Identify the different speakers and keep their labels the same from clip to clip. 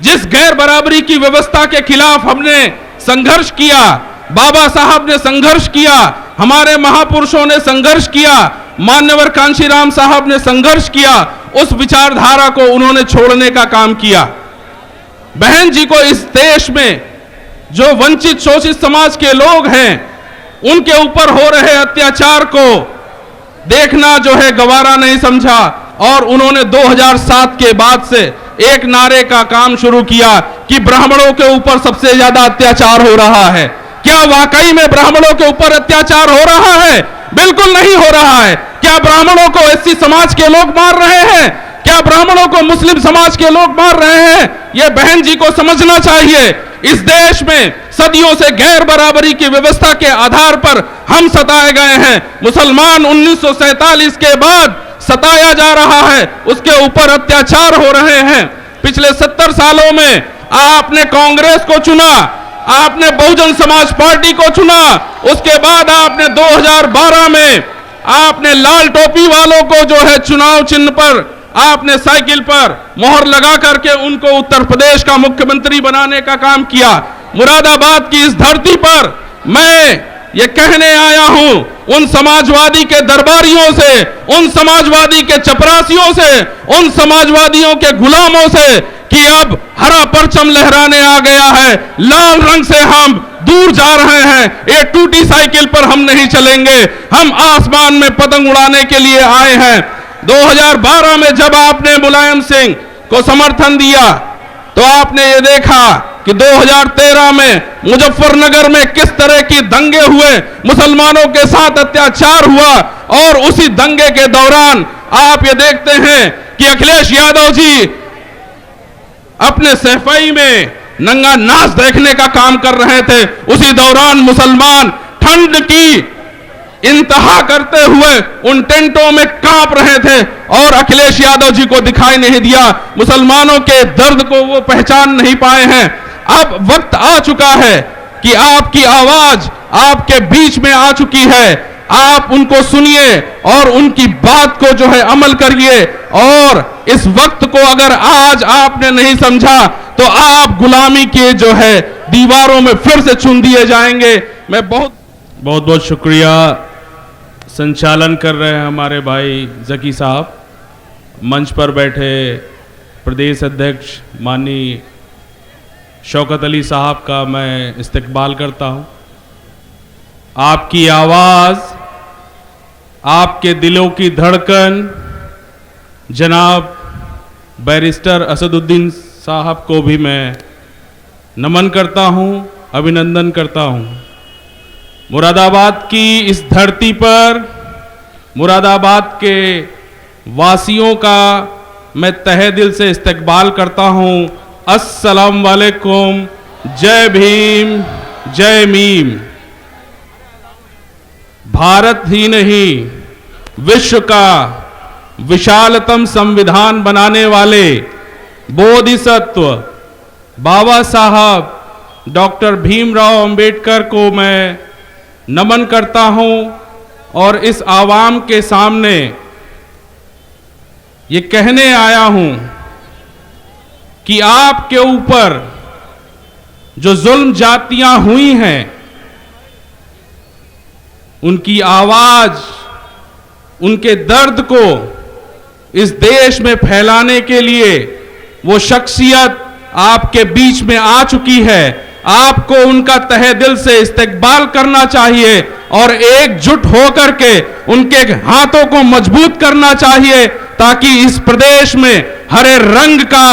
Speaker 1: जिस गैर बराबरी की व्यवस्था के खिलाफ हमने संघर्ष किया, बाबा साहब ने संघर्ष किया, हमारे महापुरुषों ने संघर्ष किया, मान्यवर कांशीराम साहब ने संघर्ष किया, उस विचारधारा को उन्होंने छोड़ने का काम किया। बहन जी को इस देश में जो वंचित शोषित समाज के लोग हैं उनके ऊपर हो रहे अत्याचार को देखना जो है गवारा नहीं समझा और उन्होंने 2007 के बाद से एक नारे का काम शुरू किया कि ब्राह्मणों के ऊपर सबसे ज्यादा अत्याचार हो रहा है। क्या वाकई में ब्राह्मणों के ऊपर अत्याचार हो रहा है? बिल्कुल नहीं हो रहा है। क्या ब्राह्मणों को एससी समाज के लोग मार रहे हैं? क्या ब्राह्मणों को मुस्लिम समाज के लोग मार रहे हैं? यह बहन जी को समझना चाहिए। इस देश में सदियों से गैर बराबरी की व्यवस्था के आधार पर हम सताए गए हैं। मुसलमान 1947 के बाद सताया जा रहा है, उसके ऊपर अत्याचार हो रहे हैं। पिछले 70 सालों में आपने कांग्रेस को चुना, आपने बहुजन समाज पार्टी को चुना, उसके बाद आपने 2012 में आपने लाल टोपी वालों को जो है चुनाव चिन्ह पर आपने साइकिल पर मोहर लगा करके उनको उत्तर प्रदेश का मुख्यमंत्री बनाने का काम किया। मुरादाबाद की इस धरती पर मैं ये कहने आया हूं उन समाजवादी के दरबारियों से, उन समाजवादी के चपरासियों से, उन समाजवादियों के गुलामों से कि अब हरा परचम लहराने आ गया है, लाल रंग से हम दूर जा रहे हैं। ये टूटी साइकिल पर हम नहीं चलेंगे, हम आसमान में पतंग उड़ाने के लिए आए हैं। 2012 में जब आपने मुलायम सिंह को समर्थन दिया तो आपने ये देखा कि 2013 में मुजफ्फरनगर में किस तरह की दंगे हुए, मुसलमानों के साथ अत्याचार हुआ और उसी दंगे के दौरान आप ये देखते हैं कि अखिलेश यादव जी अपने सफाई में नंगा नाच देखने का काम कर रहे थे। उसी दौरान मुसलमान ठंड की इंतहा करते हुए उन टेंटों में कांप रहे थे और अखिलेश यादव जी को दिखाई नहीं दिया। मुसलमानों के दर्द को वो पहचान नहीं पाए हैं। अब वक्त आ चुका है कि आपकी आवाज आपके बीच में आ चुकी है, आप उनको सुनिए और उनकी बात को जो है अमल करिए। और इस वक्त को अगर आज आपने नहीं समझा तो आप गुलामी के जो है दीवारों में फिर से चुन दिए जाएंगे। मैं बहुत बहुत शुक्रिया। संचालन कर रहे हैं हमारे भाई जकी साहब, मंच पर बैठे प्रदेश अध्यक्ष माननीय शौकत अली साहब का मैं इस्तकबाल करता हूं। आपकी आवाज़, आपके दिलों की धड़कन जनाब बैरिस्टर असदुद्दीन साहब को भी मैं नमन करता हूं, अभिनंदन करता हूं। मुरादाबाद की इस धरती पर मुरादाबाद के वासियों का मैं तहे दिल से इस्तकबाल करता हूं। अस्सलाम वालेकुम, जय भीम, जय मीम। भारत ही नहीं विश्व का विशालतम संविधान बनाने वाले बोधिसत्व बाबा साहब डॉक्टर भीमराव अंबेडकर को मैं नमन करता हूं और इस आवाम के सामने ये कहने आया हूं कि आपके ऊपर जो जुल्म जातियां हुई हैं उनकी आवाज, उनके दर्द को इस देश में फैलाने के लिए वो शख्सियत आपके बीच में आ चुकी है। आपको उनका तहे दिल से इस्तकबाल करना चाहिए और एकजुट होकर के उनके हाथों को मजबूत करना चाहिए ताकि इस प्रदेश में हरे रंग का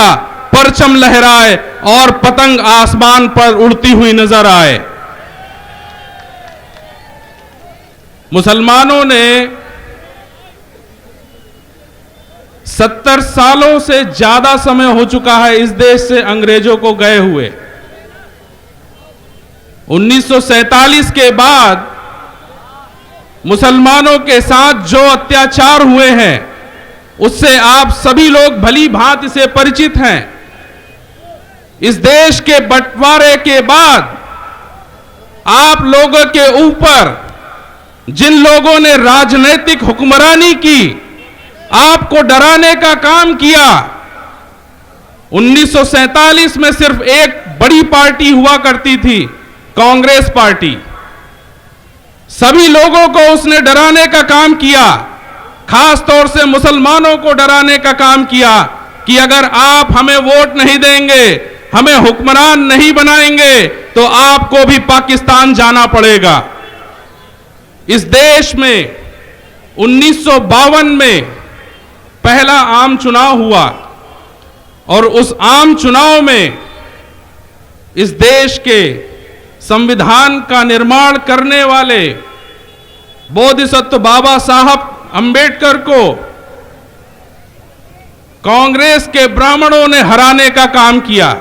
Speaker 1: परचम लहराए और पतंग आसमान पर उड़ती हुई नजर आए। मुसलमानों ने 70 सालों से ज्यादा समय हो चुका है इस देश से अंग्रेजों को गए हुए। 1947 के बाद मुसलमानों के साथ जो अत्याचार हुए हैं उससे आप सभी लोग भली भांति से परिचित हैं। इस देश के बंटवारे के बाद आप लोगों के ऊपर जिन लोगों ने राजनीतिक हुक्मरानी की, आपको डराने का काम किया, 1947 में सिर्फ एक बड़ी पार्टी हुआ करती थी, कांग्रेस पार्टी। सभी लोगों को उसने डराने का काम किया, खास तौर से मुसलमानों को डराने का काम किया कि अगर आप हमें वोट नहीं देंगे, हमें हुक्मरान नहीं बनाएंगे, तो आपको भी पाकिस्तान जाना पड़ेगा। इस देश में 1952 में पहला आम चुनाव हुआ और उस आम चुनाव में इस देश के संविधान का निर्माण करने वाले बोधिसत्व बाबा साहब अंबेडकर को कांग्रेस के ब्राह्मणों ने हराने का काम किया।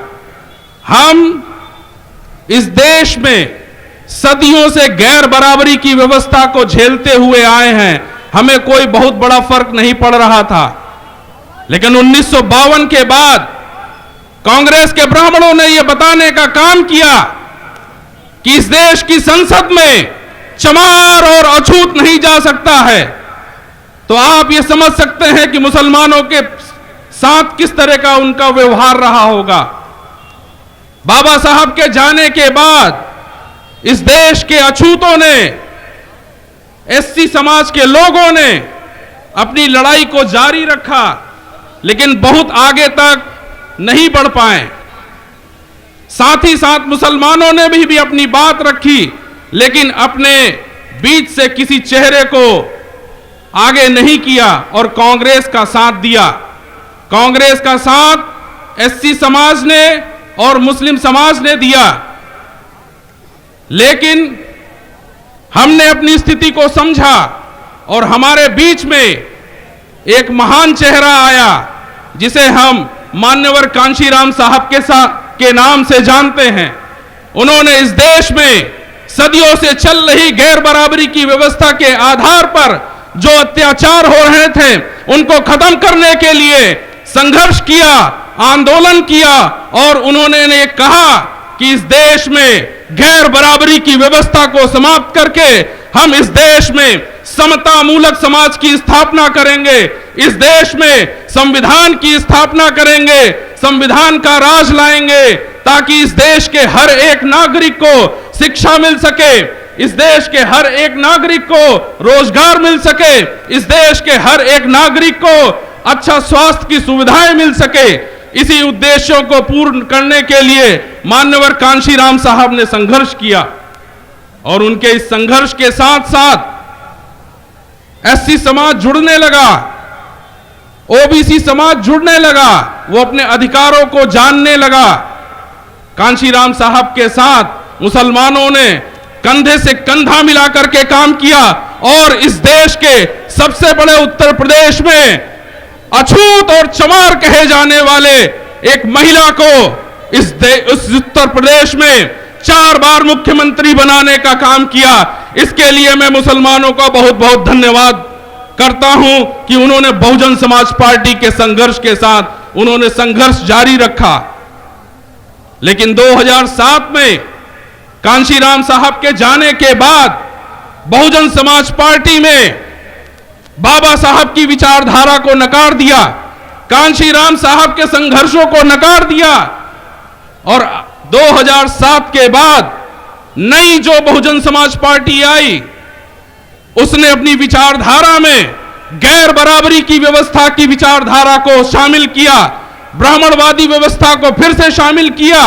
Speaker 1: हम इस देश में सदियों से गैर बराबरी की व्यवस्था को झेलते हुए आए हैं, हमें कोई बहुत बड़ा फर्क नहीं पड़ रहा था। लेकिन 1952 के बाद कांग्रेस के ब्राह्मणों ने यह बताने का काम किया कि इस देश की संसद में चमार और अछूत नहीं जा सकता है। तो आप ये समझ सकते हैं कि मुसलमानों के साथ किस तरह का उनका व्यवहार रहा होगा। बाबा साहब के जाने के बाद इस देश के अछूतों ने, एससी समाज के लोगों ने अपनी लड़ाई को जारी रखा, लेकिन बहुत आगे तक नहीं बढ़ पाए। साथ ही साथ मुसलमानों ने भी अपनी बात रखी, लेकिन अपने बीच से किसी चेहरे को आगे नहीं किया और कांग्रेस का साथ दिया। कांग्रेस का साथ एससी समाज ने और मुस्लिम समाज ने दिया। लेकिन हमने अपनी स्थिति को समझा और हमारे बीच में एक महान चेहरा आया जिसे हम मान्यवर कांशीराम साहब के नाम से जानते हैं। उन्होंने इस देश में सदियों से चल रही गैर बराबरी की व्यवस्था के आधार पर जो अत्याचार हो रहे थे उनको खत्म करने के लिए संघर्ष किया, आंदोलन किया और उन्होंने कहा कि इस देश में गैर बराबरी की व्यवस्था को समाप्त करके हम इस देश में समता मूलक समाज की स्थापना करेंगे, इस देश में संविधान की स्थापना करेंगे, संविधान का राज लाएंगे ताकि इस देश के हर एक नागरिक को शिक्षा मिल सके, इस देश के हर एक नागरिक को रोजगार मिल सके, इस देश के हर एक नागरिक को अच्छा स्वास्थ्य की सुविधाएं मिल सके। इसी उद्देश्यों को पूर्ण करने के लिए मान्यवर कांशीराम साहब ने संघर्ष किया और उनके इस संघर्ष के साथ साथ एससी समाज जुड़ने लगा, ओबीसी समाज जुड़ने लगा, वो अपने अधिकारों को जानने लगा। कांशीराम साहब के साथ मुसलमानों ने कंधे से कंधा मिलाकर के काम किया और इस देश के सबसे बड़े उत्तर प्रदेश में अछूत और चमार कहे जाने वाले एक महिला को इस उत्तर प्रदेश में 4 बार मुख्यमंत्री बनाने का काम किया। इसके लिए मैं मुसलमानों का बहुत बहुत धन्यवाद करता हूं कि उन्होंने बहुजन समाज पार्टी के संघर्ष के साथ उन्होंने संघर्ष जारी रखा। लेकिन 2007 में कांशीराम साहब के जाने के बाद बहुजन समाज पार्टी में बाबा साहब की विचारधारा को नकार दिया, कांशीराम साहब के संघर्षों को नकार दिया और 2007 के बाद नई जो बहुजन समाज पार्टी आई उसने अपनी विचारधारा में गैर बराबरी की व्यवस्था की विचारधारा को शामिल किया, ब्राह्मणवादी व्यवस्था को फिर से शामिल किया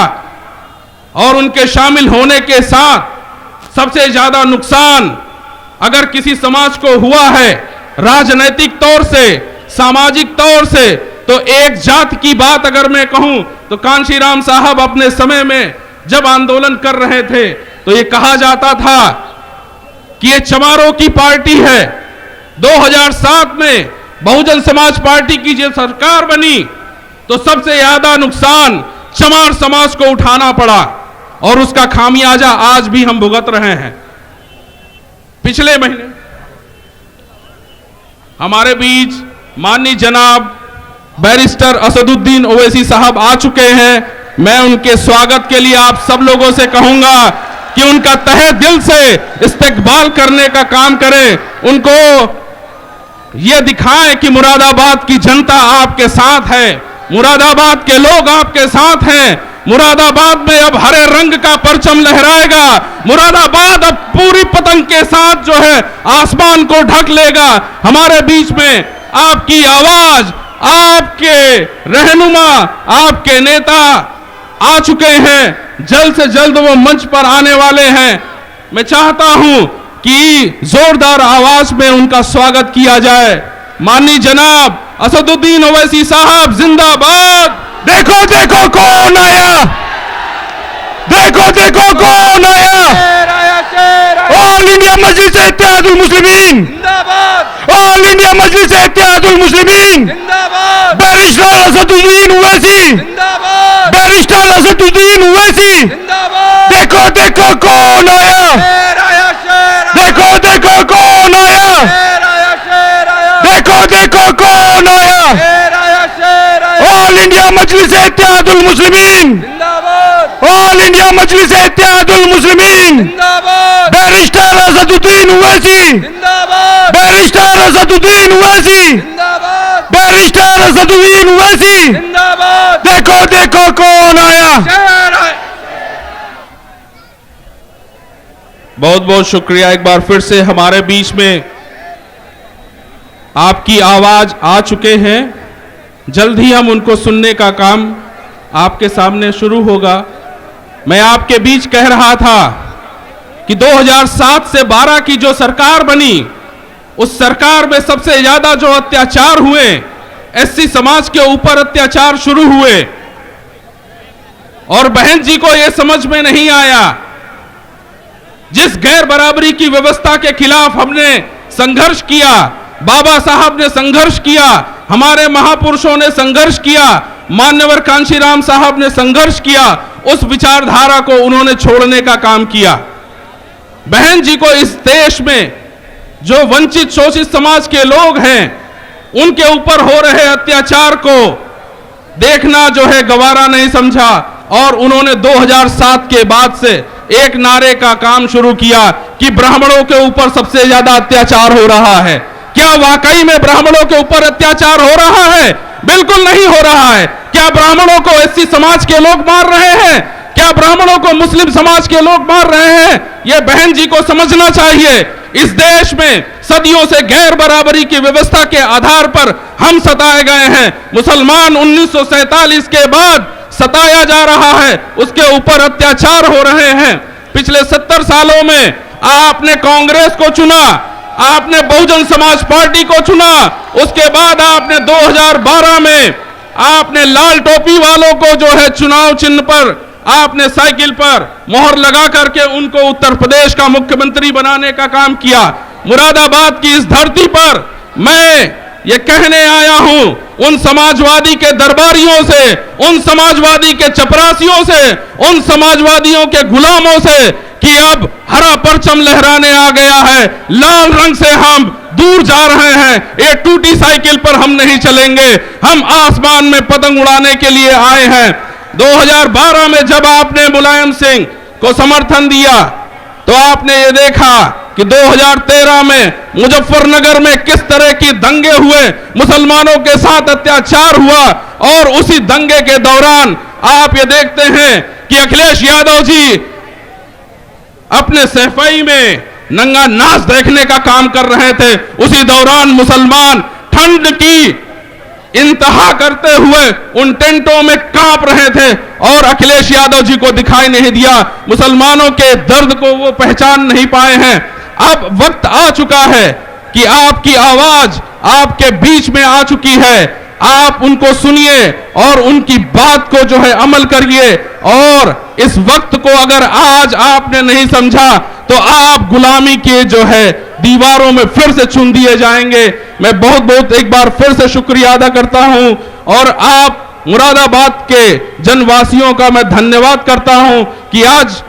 Speaker 1: और उनके शामिल होने के साथ सबसे ज्यादा नुकसान अगर किसी समाज को हुआ है राजनैतिक तौर से, सामाजिक तौर से, तो एक जात की बात अगर मैं कहूं तो कांशीराम साहब अपने समय में जब आंदोलन कर रहे थे तो ये कहा जाता था कि ये चमारों की पार्टी है। 2007 में बहुजन समाज पार्टी की जब सरकार बनी तो सबसे ज्यादा नुकसान चमार समाज को उठाना पड़ा और उसका खामियाजा आज भी हम भुगत रहे हैं। पिछले महीने हमारे बीच माननीय जनाब बैरिस्टर असदुद्दीन ओवैसी साहब आ चुके हैं। मैं उनके स्वागत के लिए आप सब लोगों से कहूंगा कि उनका तहे दिल से इस्तकबाल करने का काम करें, उनको यह दिखाएं कि मुरादाबाद की जनता आपके साथ है, मुरादाबाद के लोग आपके साथ हैं। मुरादाबाद में अब हरे रंग का परचम लहराएगा। मुरादाबाद अब पूरी पतंग के साथ जो है आसमान को ढक लेगा। हमारे बीच में आपकी आवाज, आपके रहनुमा, आपके नेता आ चुके हैं। जल्द से जल्द वो मंच पर आने वाले हैं। मैं चाहता हूं कि जोरदार आवाज में उनका स्वागत किया जाए। माननीय जनाब असदुद्दीन ओवैसी साहब जिंदाबाद।
Speaker 2: देखो देखो कौन आया, देखो देखो कौन आया। ऑल इंडिया मजलिस इत्तेहादुल मुस्लिमीन जिंदाबाद, ऑल इंडिया मजलिस इत्तेहादुल मुस्लिमीन जिंदाबाद। बैरिस्टर असदुद्दीन ओवैसी जिंदाबाद, बैरिस्टर असदुद्दीन ओवैसी जिंदाबाद। देखो देखो कौन आया, देखो देखो कौन आया, देखो देखो कौन आया। ऑल इंडिया मजलिस इत्तेहादुल मुस्लिमीन जिंदाबाद, ऑल इंडिया मजलिस इत्तेहादुल मुस्लिमीन जिंदाबाद। बैरिस्टर असदुद्दीन ओवैसी जिंदाबाद, बैरिस्टर असदुद्दीन ओवैसी जिंदाबाद, बैरिस्टर असदुद्दीन ओवैसी जिंदाबाद। देखो देखो कौन आया।
Speaker 1: बहुत बहुत शुक्रिया। एक बार फिर से हमारे बीच में आपकी आवाज आ चुके हैं। जल्द ही हम उनको सुनने का काम आपके सामने शुरू होगा। मैं आपके बीच कह रहा था कि 2007 से 12 की जो सरकार बनी, उस सरकार में सबसे ज्यादा जो अत्याचार हुए, एससी समाज के ऊपर अत्याचार शुरू हुए और बहन जी को यह समझ में नहीं आया। जिस गैर बराबरी की व्यवस्था के खिलाफ हमने संघर्ष किया, बाबा साहब ने संघर्ष किया, हमारे महापुरुषों ने संघर्ष किया, मान्यवर कांशीराम साहब ने संघर्ष किया, उस विचारधारा को उन्होंने छोड़ने का काम किया। बहन जी को इस देश में जो वंचित शोषित समाज के लोग हैं, उनके ऊपर हो रहे अत्याचार को देखना जो है गवारा नहीं समझा और उन्होंने 2007 के बाद से एक नारे का काम शुरू किया कि ब्राह्मणों के ऊपर सबसे ज्यादा अत्याचार हो रहा है। क्या वाकई में ब्राह्मणों के ऊपर अत्याचार हो रहा है? बिल्कुल नहीं हो रहा है। क्या ब्राह्मणों को एससी समाज के लोग मार रहे हैं? क्या ब्राह्मणों को मुस्लिम समाज के लोग मार रहे हैं? यह बहन जी को समझना चाहिए। इस देश में सदियों से गैर बराबरी की व्यवस्था के आधार पर हम सताए गए हैं। मुसलमान 1947 के बाद सताया जा रहा है, उसके ऊपर अत्याचार हो रहे हैं। पिछले 70 सालों में आपने कांग्रेस को चुना, आपने बहुजन समाज पार्टी को चुना, उसके बाद आपने 2012 में आपने लाल टोपी वालों को जो है चुनाव चिन्ह पर आपने साइकिल पर मोहर लगा करके उनको उत्तर प्रदेश का मुख्यमंत्री बनाने का काम किया। मुरादाबाद की इस धरती पर मैं ये कहने आया हूं उन समाजवादी के दरबारियों से, उन समाजवादी के चपरासियों से, उन समाजवादियों के गुलामों से कि अब हरा परचम लहराने आ गया है। लाल रंग से हम दूर जा रहे हैं। ये टूटी साइकिल पर हम नहीं चलेंगे, हम आसमान में पतंग उड़ाने के लिए आए हैं। 2012 में जब आपने मुलायम सिंह को समर्थन दिया तो आपने ये देखा कि 2013 में मुजफ्फरनगर में किस तरह की दंगे हुए, मुसलमानों के साथ अत्याचार हुआ और उसी दंगे के दौरान आप ये देखते हैं कि अखिलेश यादव जी अपने सफाई में नंगा नाच देखने का काम कर रहे थे। उसी दौरान मुसलमान ठंड की इंतहा करते हुए उन टेंटों में कांप रहे थे और अखिलेश यादव जी को दिखाई नहीं दिया। मुसलमानों के दर्द को वो पहचान नहीं पाए हैं। अब वक्त आ चुका है कि आपकी आवाज आपके बीच में आ चुकी है। आप उनको सुनिए और उनकी बात को जो है अमल करिए। और इस वक्त को अगर आज आपने नहीं समझा तो आप गुलामी के जो है दीवारों में फिर से चुन दिए जाएंगे। मैं बहुत बहुत एक बार फिर से शुक्रिया अदा करता हूं और आप मुरादाबाद के जनवासियों का मैं धन्यवाद करता हूं कि आज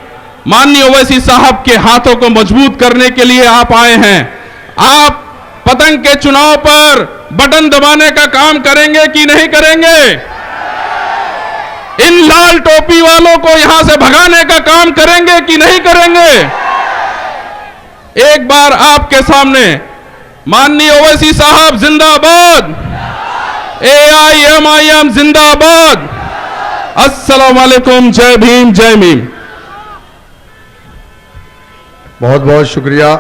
Speaker 1: माननीय ओवैसी साहब के हाथों को मजबूत करने के लिए आप आए हैं। आप पतंग के चुनाव पर बटन दबाने का काम करेंगे कि नहीं करेंगे? इन लाल टोपी वालों को यहां से भगाने का काम करेंगे कि नहीं करेंगे? एक बार आपके सामने माननीय ओवैसी साहब जिंदाबाद, AIMIM जिंदाबाद। अस्सलाम वालेकुम, जय भीम जय भीम।
Speaker 2: बहुत बहुत शुक्रिया।